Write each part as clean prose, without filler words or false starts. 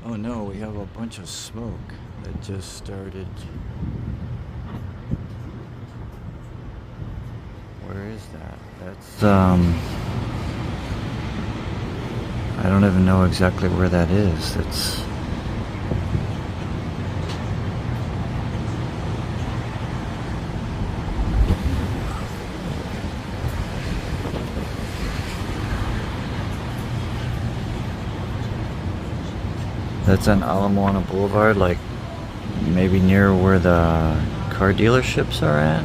Oh no, we have a bunch of smoke that just started. Where is that? That's, I don't even know exactly where that is. It's... That's on Ala Moana Blvd, like maybe near where the car dealerships are at.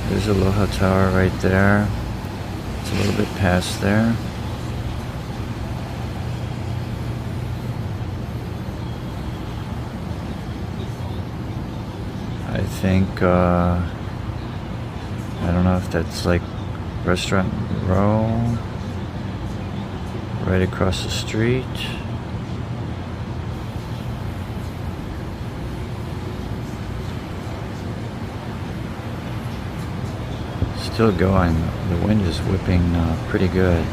There's Aloha Tower right there. It's a little bit past there. I think, I don't know if that's like Restaurant Row, right across the street. Still going. The wind is whipping pretty good.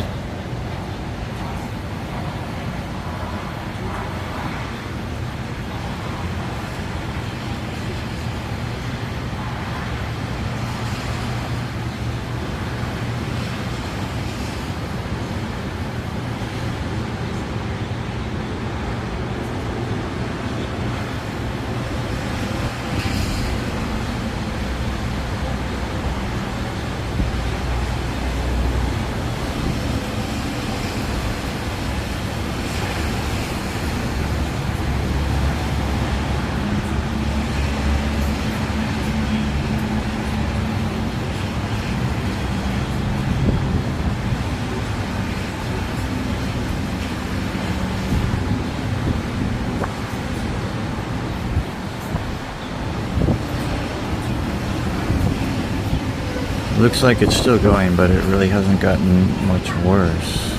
Looks like it's still going, but it really hasn't gotten much worse.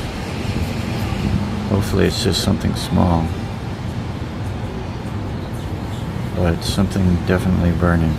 Hopefully it's just something small. But something definitely burning.